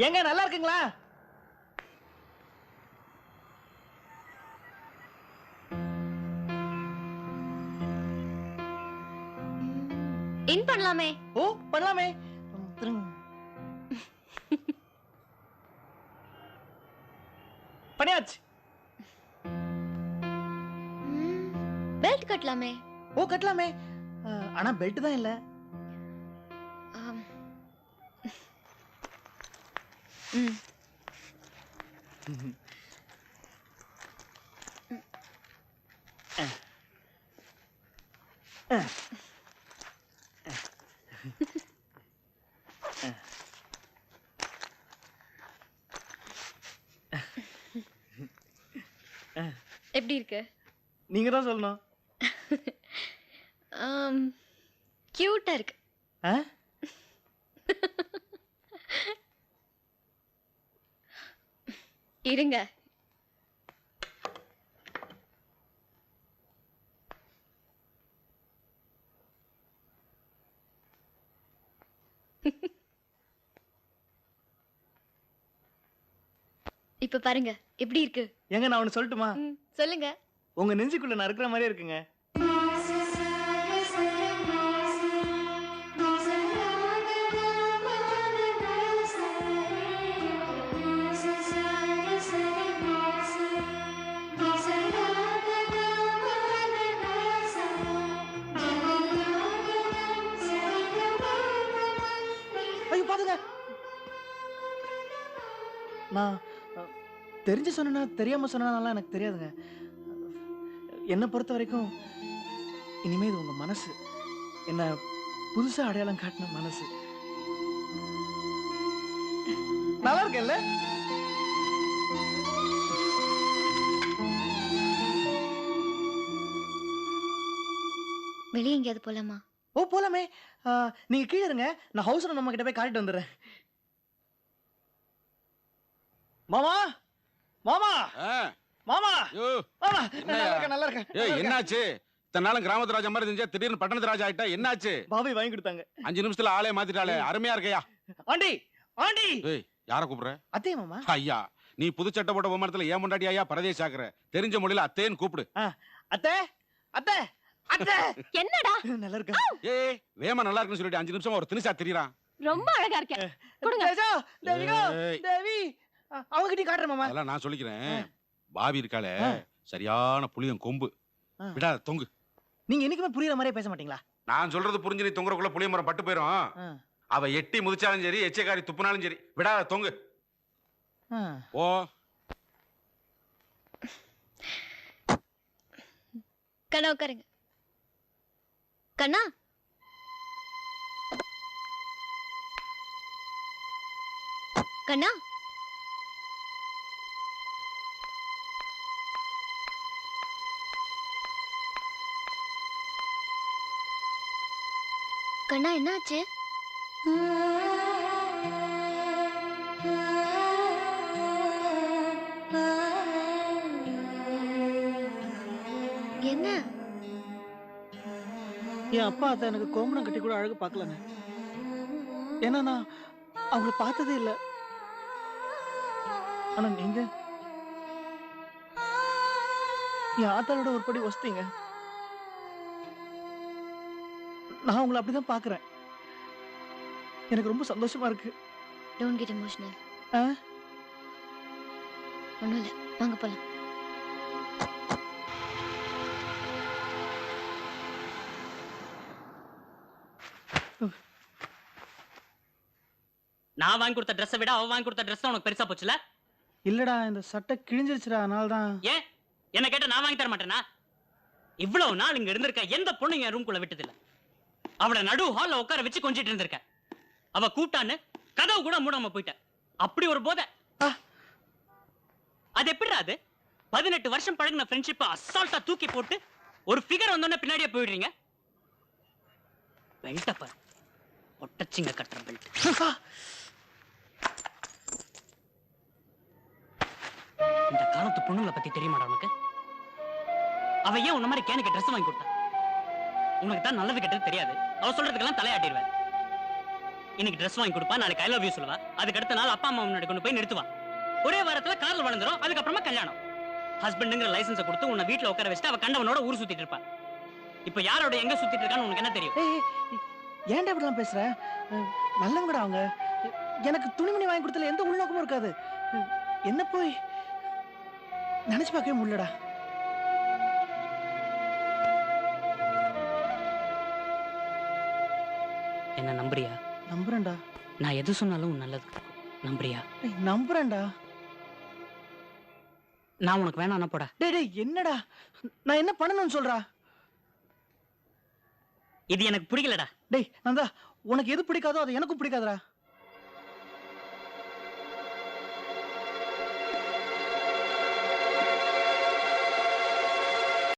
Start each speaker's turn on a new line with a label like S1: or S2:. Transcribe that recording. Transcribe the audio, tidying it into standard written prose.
S1: எங்க நல்லா இருக்குங்களா?
S2: இன் பண்ணலாமே.
S1: ஓ பண்ணலாமே. பண்ணியாச்சு.
S2: பெல்ட் கட்டலாமே.
S1: ஓ கட்டலாமே. ஆனா பெல்ட் தான் இல்ல.
S2: எப்படி இருக்கு?
S1: நீங்க தான் சொல்லணும்.
S2: கியூட்டா இருக்கு. இருங்க. இப்ப பாருங்க எப்படி இருக்கு.
S1: எங்க நான் ஒன்னு சொல்லட்டுமா?
S2: சொல்லுங்க.
S1: உங்க நெஞ்சுக்குள்ள நான் இருக்கிற மாதிரியே இருக்குங்க. ஐயோ பாத்துங்க. நான் தெரிஞ்சு சொன்னா தெரியாம சொன்னாலாம் எனக்கு தெரியாதுங்க. என்னை பொறுத்த வரைக்கும் இனிமே இது உங்க மனசு, என்ன புதுசா அடையாளம் காட்டின மனசு. நல்லா இருக்கேன்ல?
S2: வெளியே எங்கேயாவது போலாமா?
S1: ஓ போலாமே. நீங்க கீழே இருங்க, நான் ஹவுஸ் ஓனர் நம்ம கிட்ட போய் காட்டிட்டு வந்துடுறேன். மாமா மாமா மாமா மாமா நல்லா இருக்கேன் நல்லா இருக்கேன்.
S3: ஏய் என்னாச்சு? இத்தனை நாளும் கிராமத்து ராஜா மாதிரி இருந்துச்சு, திடீர்னு பட்டணத்து ராஜா ஆயிட்டா, என்னாச்சு?
S1: பாபி வாங்கி கொடுத்தாங்க.
S3: 5 நிமிஷத்துல ஆளே மாத்திட்டாளே, அருமையா இருக்கையா?
S1: Aunty aunty.
S3: ஏய் யார கூப்பிடுற?
S1: அத்தை மாமா.
S3: ஐயா நீ புது சட்டை போட்ட விமானத்துல ஏன் முன்னாடி ஐயா பரதேசி ஆக்குற? தெரிஞ்ச மொழியில அத்தேன்னு கூப்பிடு.
S1: அத்தை அத்தை அத்தை.
S2: என்னடா
S1: நல்லா இருக்கா?
S3: ஏய் வேமா நல்லா இருக்குன்னு சொல்லிட்டு 5 நிமிஷமா ஒரு திணிசா திரியறான்.
S2: ரொம்ப அழகா இருக்க. கொடுங்க.
S1: தேஜா தேவிகா தேவி அவங்க கிட்ட காட்றேன் மாமா.
S3: அதெல்லாம் நான் சொல்லிக்கிறேன். பாவி இருக்காளே சரியான புளியம் கொம்பு. விடா தொங்கு.
S1: நீங்க என்னைக்குமே புரியற மாதிரியே பேச மாட்டீங்களா?
S3: நான் சொல்றது புரிஞ்சு நீ தொங்குறக்குள்ள புளிய மரம் பட்டு போயிரும். அவ எட்டி முதிச்சாலும் சரி, எச்சக்காரி துப்புனாலும் சரி, விடா தொங்கு. ஓ
S2: கண்ணா உட்காருங்க. கண்ணா கண்ணா கண்ணா என்னாச்சு? என்ன?
S1: என் அப்பா அத்தை எனக்கு கோமணம் கட்டி கூட அழகு பார்க்கலங்க. ஏன்னா நான் அவங்கள பார்த்ததே இல்லை. ஆனா நீங்க என் ஆத்தாளோட ஒரு படி வசதிங்க. நான் உங்களை அப்படிதான் பாக்குறேன். எனக்கு ரொம்ப சந்தோஷமா இருக்கு.
S2: Don't get emotional. ஒண்ணும் இல்ல, வாங்க போலாம்.
S4: நான் வாங்கி கொடுத்த ட்ரெஸ்ஸை விட அவ வாங்கி கொடுத்த ட்ரெஸ் உனக்கு பெருசா போச்சுல?
S1: இல்லடா இந்த சட்டை கிழிஞ்சிருச்சுடா, அதனாலதான்.
S4: ஏன் என்ன கேட்ட நான் வாங்கி தர மாட்டேனா? இவ்வளவு நாள் இங்க இருந்திருக்க எந்த பொண்ணு என் ரூம்குள்ள விட்டதில்ல. அவளை நடு ஹால்ல உட்கார வச்சு கொஞ்சிட்டு இருந்திருக்க. அவ கூப்பிட்டான்னு கதவு கூட மூடாம போயிட்ட. அப்படி ஒரு போதை. அது எப்படி? அது 18 வருஷம் பழகின ஃப்ரெண்ட்ஷிப் அசால்ட்டா தூக்கி போட்டு ஒரு ஃபிகர் வந்தோடனே பின்னாடியே போயிடுறீங்க. பெல்ட்ட பாரு, ஒட்டச்சிங்க கட்டுற பெல்ட். இந்த காலத்து பொண்ணுங்களை பத்தி தெரியுமாடா உனக்கு? அவ ஏன் உன்ன மாதிரி கேனுக்கு ட்ரெஸ் வாங்கி கொடுத்தா? உனக்கு தான் நல்லது கெட்டது தெரியாது. அவ சொல்றதுக்கெல்லாம் தலையாட்டிடுவேன். இன்னைக்கு ட்ரெஸ் வாங்கி கொடுப்பா, நாளைக்கு ஐ லவ் யூ சொல்லுவா, அதுக்கு அடுத்த நாள் அப்பா அம்மா முன்னாடி கொண்டு போய் நிறுத்துவா. ஒரே வாரத்துல காதல் வளர்ந்துரும், அதுக்கப்புறமா கல்யாணம். ஹஸ்பண்டுங்கிற லைசன்ஸை கொடுத்து உன்னை வீட்டுல உட்கார வச்சுட்டு அவ கண்டவனோட ஊர் சுத்திட்டு இருப்பா. இப்ப யாரோட எங்க சுத்திட்டு இருக்கான்னு உனக்கு என்ன தெரியும்?
S1: ஏய், ஏன்டா இப்படிலாம் பேசுற? நல்லவங்கடா அவங்க. எனக்கு துணிமணி வாங்கி கொடுத்தல எந்த உள்நோக்கமும் இருக்காது. என்ன போய் நினைச்சு பார்க்கவே முடியலடா.
S4: என்ன நம்புறியா?
S1: நம்புறேன்டா.
S4: நான் எது சொன்னாலும் உன் நல்லதுக்கு நம்புறியா?
S1: நம்புறேன்டா.
S4: நான் உனக்கு வேணாம் போடா.
S1: டேய் என்னடா, நான் என்ன பண்ணணும்னு சொல்றா?
S4: இது எனக்கு பிடிக்கலடா.
S1: டேய் நந்தா, உனக்கு எது பிடிக்காதோ அது எனக்கும் பிடிக்காதடா.